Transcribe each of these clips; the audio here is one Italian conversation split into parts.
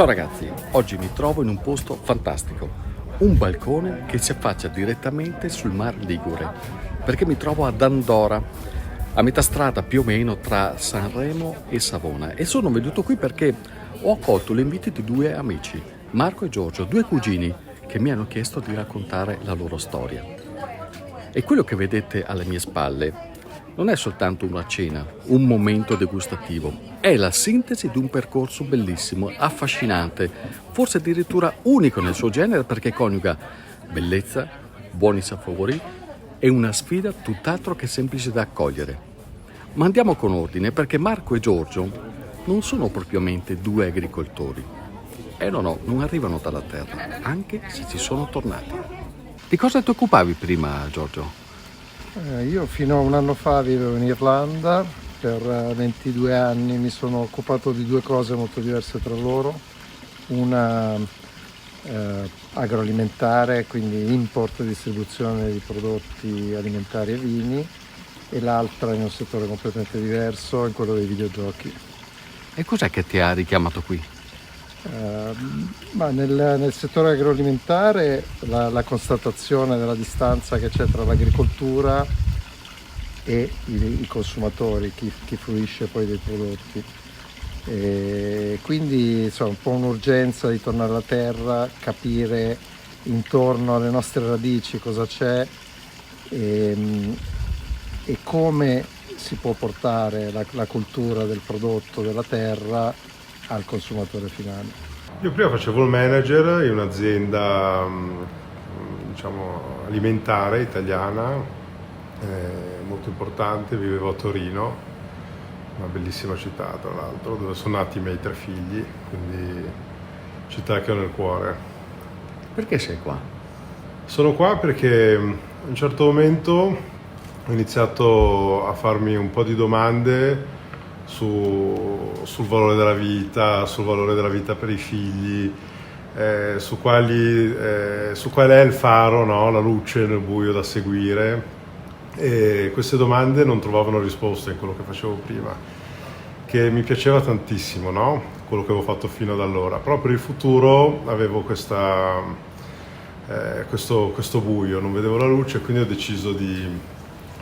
Ciao ragazzi, oggi mi trovo in un posto fantastico, un balcone che si affaccia direttamente sul Mar Ligure, perché mi trovo ad Andora, a metà strada più o meno tra Sanremo e Savona, e sono venuto qui perché ho accolto l'invito di due amici, Marco e Giorgio, due cugini, che mi hanno chiesto di raccontare la loro storia. E quello che vedete alle mie spalle non è soltanto una cena, un momento degustativo, è la sintesi di un percorso bellissimo, affascinante, forse addirittura unico nel suo genere perché coniuga bellezza, buoni sapori e una sfida tutt'altro che semplice da accogliere. Ma andiamo con ordine perché Marco e Giorgio non sono propriamente due agricoltori. No, non arrivano dalla terra, anche se ci sono tornati. Di cosa ti occupavi prima, Giorgio? Io fino a un anno fa vivevo in Irlanda, per 22 anni mi sono occupato di due cose molto diverse tra loro, una agroalimentare, quindi import e distribuzione di prodotti alimentari e vini, e l'altra in un settore completamente diverso, in quello dei videogiochi. E cos'è che ti ha richiamato qui? Ma nel settore agroalimentare la constatazione della distanza che c'è tra l'agricoltura e i consumatori, chi fruisce poi dei prodotti. E quindi insomma un po' un'urgenza di tornare alla terra, capire intorno alle nostre radici cosa c'è e come si può portare la cultura del prodotto della terra al consumatore finale. Io prima facevo il manager in un'azienda alimentare italiana molto importante, vivevo a Torino, una bellissima città tra l'altro, dove sono nati i miei 3 figli, quindi città che ho nel cuore. Perché sei qua? Sono qua perché a un certo momento ho iniziato a farmi un po' di domande sul valore della vita per i figli, su qual è il faro, no? La luce nel buio da seguire, e queste domande non trovavano risposta in quello che facevo prima, che mi piaceva tantissimo, no? Quello che avevo fatto fino ad allora, però per il futuro avevo questo buio, non vedevo la luce, quindi ho deciso di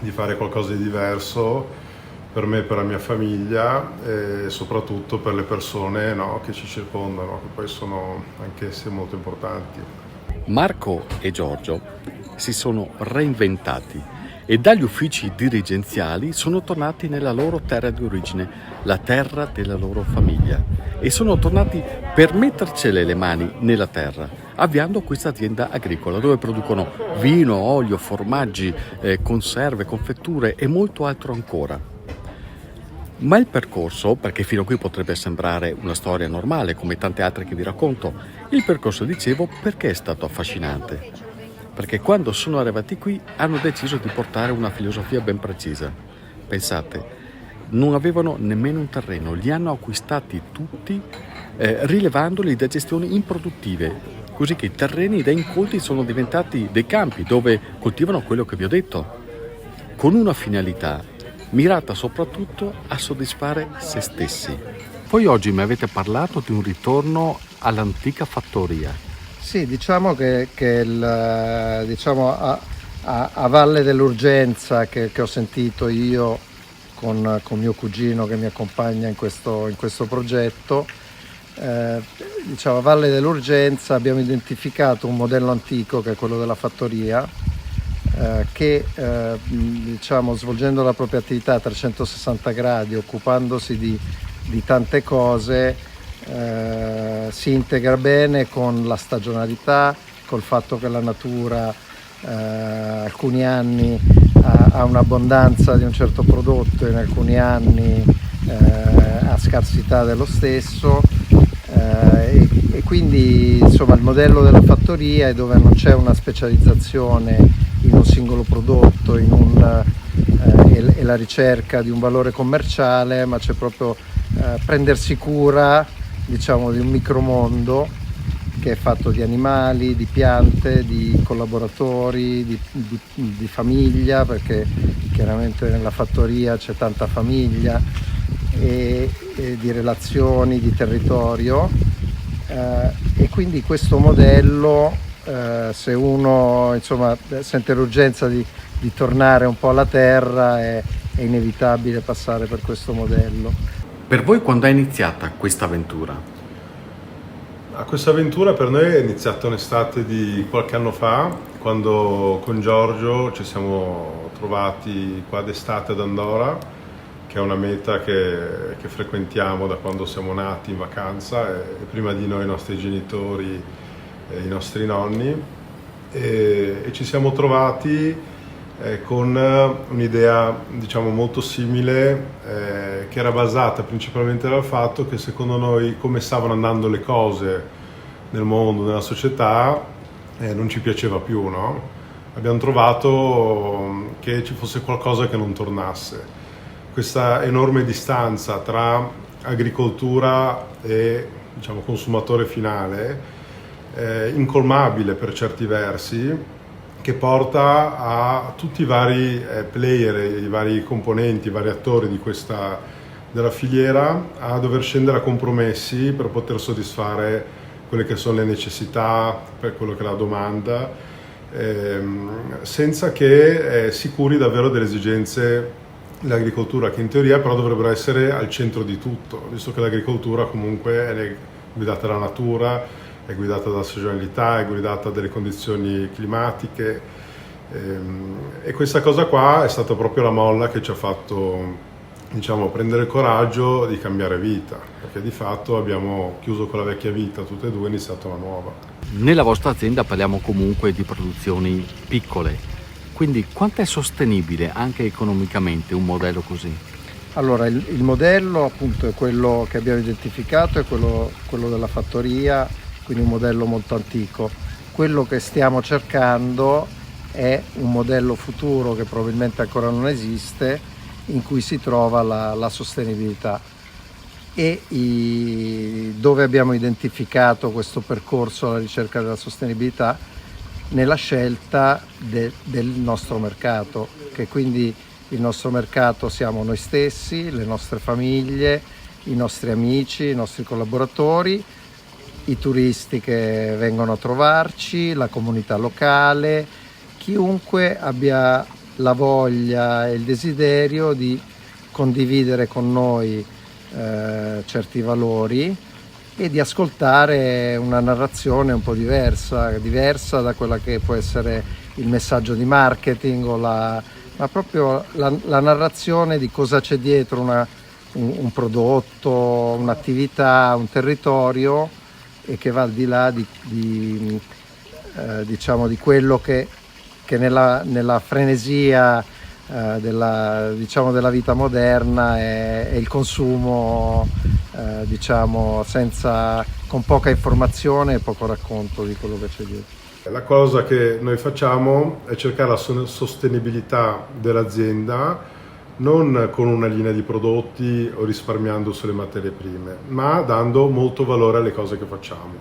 fare qualcosa di diverso per me, per la mia famiglia e soprattutto per le persone, no, che ci circondano, che poi sono anch'esse molto importanti. Marco e Giorgio si sono reinventati e dagli uffici dirigenziali sono tornati nella loro terra di origine, la terra della loro famiglia, e sono tornati per mettercele le mani nella terra, avviando questa azienda agricola dove producono vino, olio, formaggi, conserve, confetture e molto altro ancora. Ma il percorso, perché fino a qui potrebbe sembrare una storia normale come tante altre che vi racconto, il percorso, dicevo, perché è stato affascinante? Perché quando sono arrivati qui hanno deciso di portare una filosofia ben precisa. Pensate, non avevano nemmeno un terreno, li hanno acquistati tutti rilevandoli da gestioni improduttive, così che i terreni da incolti sono diventati dei campi dove coltivano quello che vi ho detto, con una finalità mirata soprattutto a soddisfare se stessi. Poi oggi mi avete parlato di un ritorno all'antica fattoria. Sì, diciamo che a valle dell'urgenza che ho sentito io con mio cugino che mi accompagna in questo progetto, a valle dell'urgenza abbiamo identificato un modello antico che è quello della fattoria, che svolgendo la propria attività a 360 gradi, occupandosi di tante cose, si integra bene con la stagionalità, col fatto che la natura alcuni anni ha un'abbondanza di un certo prodotto e in alcuni anni ha scarsità dello stesso, e quindi insomma il modello della fattoria è dove non c'è una specializzazione in un singolo prodotto e la ricerca di un valore commerciale, ma c'è proprio prendersi cura di un micromondo che è fatto di animali, di piante, di collaboratori, di famiglia, perché chiaramente nella fattoria c'è tanta famiglia, e di relazioni, di territorio, e quindi questo modello, se uno insomma sente l'urgenza di tornare un po' alla terra, è inevitabile passare per questo modello. Per voi quando è iniziata questa avventura? Questa avventura per noi è iniziata un'estate di qualche anno fa, quando con Giorgio ci siamo trovati qua d'estate ad Andorra, che è una meta che frequentiamo da quando siamo nati in vacanza, e prima di noi i nostri genitori e i nostri nonni, e ci siamo trovati con un'idea diciamo molto simile, che era basata principalmente dal fatto che secondo noi come stavano andando le cose nel mondo, nella società, non ci piaceva più, no? Abbiamo trovato che ci fosse qualcosa che non tornasse. Questa enorme distanza tra agricoltura e diciamo consumatore finale, incolmabile per certi versi, che porta a tutti i vari player, i vari componenti, i vari attori della filiera a dover scendere a compromessi per poter soddisfare quelle che sono le necessità, per quello che è la domanda, senza che si curi davvero delle esigenze dell'agricoltura, che in teoria però dovrebbero essere al centro di tutto, visto che l'agricoltura comunque è guidata dalla natura, è guidata dalla stagionalità, è guidata dalle condizioni climatiche, e questa cosa qua è stata proprio la molla che ci ha fatto diciamo, prendere il coraggio di cambiare vita, perché di fatto abbiamo chiuso con la vecchia vita tutte e due e iniziato una nuova. Nella vostra azienda parliamo comunque di produzioni piccole, quindi quanto è sostenibile anche economicamente un modello così? Allora, il modello appunto è quello che abbiamo identificato, è quello della fattoria, quindi un modello molto antico. Quello che stiamo cercando è un modello futuro che probabilmente ancora non esiste, in cui si trova la sostenibilità. E dove abbiamo identificato questo percorso alla ricerca della sostenibilità? Nella scelta del nostro mercato, che quindi il nostro mercato siamo noi stessi, le nostre famiglie, i nostri amici, i nostri collaboratori, i turisti che vengono a trovarci, la comunità locale, chiunque abbia la voglia e il desiderio di condividere con noi certi valori e di ascoltare una narrazione un po' diversa da quella che può essere il messaggio di marketing ma proprio la narrazione di cosa c'è dietro un prodotto, un'attività, un territorio, e che va al di là diciamo di quello che nella frenesia della vita moderna è il consumo, diciamo con poca informazione e poco racconto di quello che c'è dietro. La cosa che noi facciamo è cercare la sostenibilità dell'azienda, non con una linea di prodotti o risparmiando sulle materie prime, ma dando molto valore alle cose che facciamo.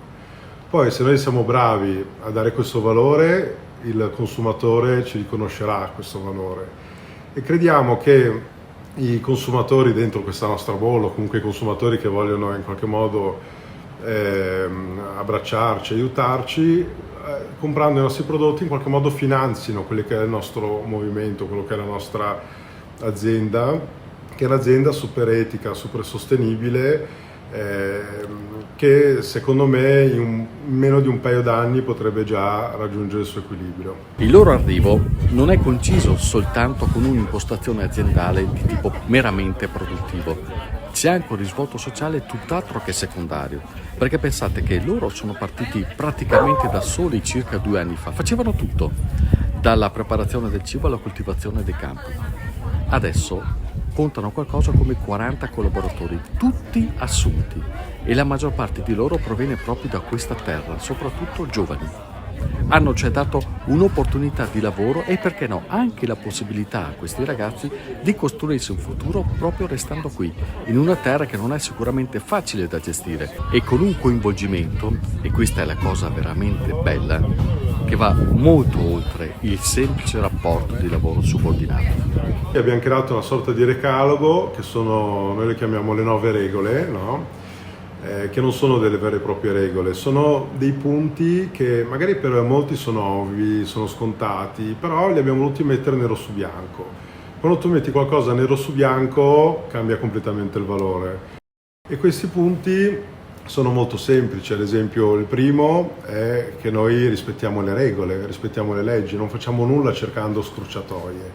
Poi se noi siamo bravi a dare questo valore, il consumatore ci riconoscerà questo valore, e crediamo che i consumatori dentro questa nostra bolla, comunque i consumatori che vogliono in qualche modo abbracciarci, aiutarci, comprando i nostri prodotti in qualche modo finanzino quello che è il nostro movimento, quello che è la nostra azienda, che è un'azienda super etica, super sostenibile, che secondo me in meno di un paio d'anni potrebbe già raggiungere il suo equilibrio. Il loro arrivo non è coinciso soltanto con un'impostazione aziendale di tipo meramente produttivo, c'è anche un risvolto sociale tutt'altro che secondario, perché pensate che loro sono partiti praticamente da soli circa 2 anni fa, facevano tutto, dalla preparazione del cibo alla coltivazione dei campi. Adesso contano qualcosa come 40 collaboratori, tutti assunti, e la maggior parte di loro proviene proprio da questa terra, soprattutto giovani. Hanno cioè dato un'opportunità di lavoro e, perché no, anche la possibilità a questi ragazzi di costruirsi un futuro proprio restando qui, in una terra che non è sicuramente facile da gestire e con un coinvolgimento, e questa è la cosa veramente bella, che va molto oltre il semplice rapporto di lavoro subordinato. Abbiamo creato una sorta di decalogo che noi le chiamiamo le 9 regole, no? che non sono delle vere e proprie regole, sono dei punti che magari per molti sono ovvi, sono scontati, però li abbiamo voluti mettere nero su bianco. Quando tu metti qualcosa nero su bianco cambia completamente il valore. E questi punti sono molto semplici. Ad esempio, il primo è che noi rispettiamo le regole, rispettiamo le leggi, non facciamo nulla cercando scorciatoie,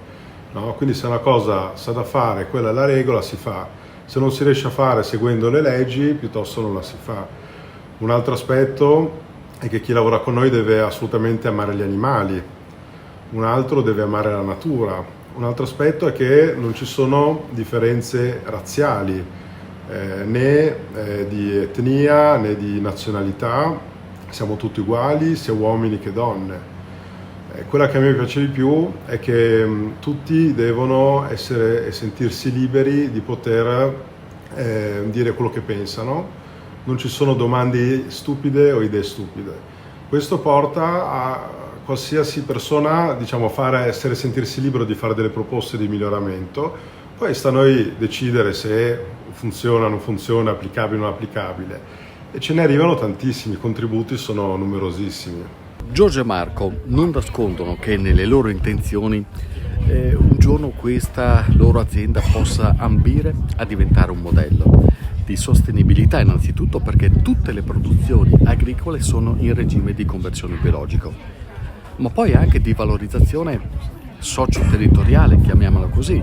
no? Quindi se una cosa sa da fare, quella è la regola, si fa. Se non si riesce a fare seguendo le leggi, piuttosto non la si fa. Un altro aspetto è che chi lavora con noi deve assolutamente amare gli animali, un altro deve amare la natura, un altro aspetto è che non ci sono differenze razziali, né di etnia né di nazionalità, siamo tutti uguali, sia uomini che donne. Quella che a me piace di più è che tutti devono essere e sentirsi liberi di poter dire quello che pensano, non ci sono domande stupide o idee stupide. Questo porta a qualsiasi persona, diciamo, sentirsi libero di fare delle proposte di miglioramento. Poi sta a noi decidere se funziona, non funziona, applicabile o non applicabile. E ce ne arrivano tantissimi, i contributi sono numerosissimi. Giorgio e Marco non nascondono che nelle loro intenzioni un giorno questa loro azienda possa ambire a diventare un modello di sostenibilità, innanzitutto perché tutte le produzioni agricole sono in regime di conversione biologico, ma poi anche di valorizzazione socio-territoriale, chiamiamola così,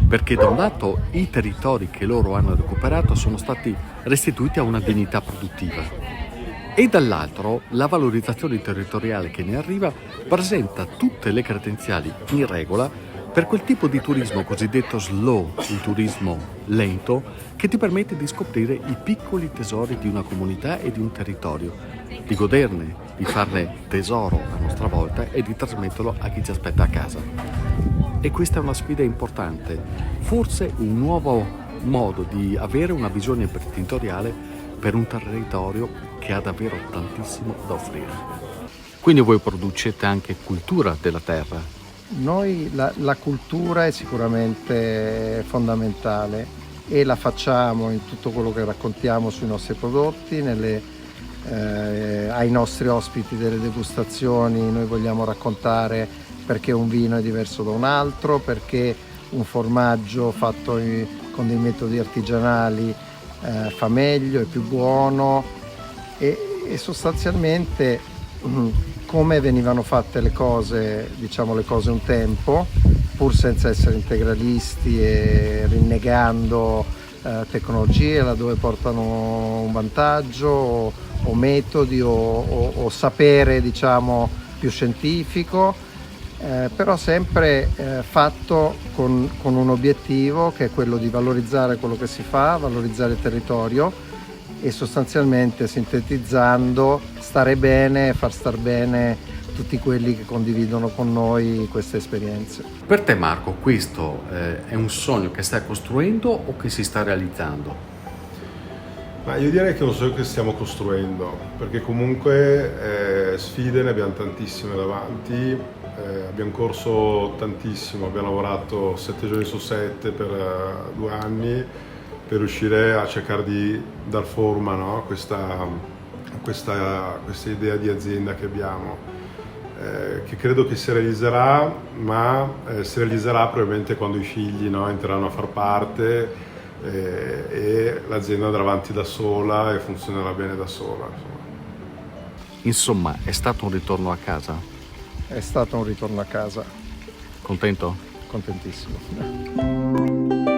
perché da un lato i territori che loro hanno recuperato sono stati restituiti a una dignità produttiva e dall'altro la valorizzazione territoriale che ne arriva presenta tutte le credenziali in regola per quel tipo di turismo cosiddetto slow, il turismo lento, che ti permette di scoprire i piccoli tesori di una comunità e di un territorio, di goderne, di farne tesoro a nostra volta e di trasmetterlo a chi ci aspetta a casa. E questa è una sfida importante, forse un nuovo modo di avere una visione imprenditoriale per un territorio che ha davvero tantissimo da offrire. Quindi voi producete anche cultura della terra? Noi la cultura è sicuramente fondamentale e la facciamo in tutto quello che raccontiamo sui nostri prodotti, ai nostri ospiti delle degustazioni noi vogliamo raccontare perché un vino è diverso da un altro, perché un formaggio fatto con dei metodi artigianali fa meglio, è più buono e sostanzialmente come venivano fatte le cose, diciamo le cose un tempo, pur senza essere integralisti e rinnegando tecnologie laddove portano un vantaggio o metodi o sapere, diciamo, più scientifico, però sempre fatto con un obiettivo che è quello di valorizzare quello che si fa, valorizzare il territorio e sostanzialmente, sintetizzando, stare bene e far star bene tutti quelli che condividono con noi queste esperienze. Per te, Marco, questo è un sogno che stai costruendo o che si sta realizzando? Ma io direi che è un sogno che stiamo costruendo, perché comunque sfide ne abbiamo tantissime davanti, abbiamo corso tantissimo, abbiamo lavorato 7 giorni su 7 per 2 anni per riuscire a cercare di dar forma, no? a questa idea di azienda che abbiamo, che credo che si realizzerà, ma si realizzerà probabilmente quando i figli, no, entreranno a far parte e l'azienda andrà avanti da sola e funzionerà bene da sola. Insomma, è stato un ritorno a casa? È stato un ritorno a casa. Contento? Contentissimo.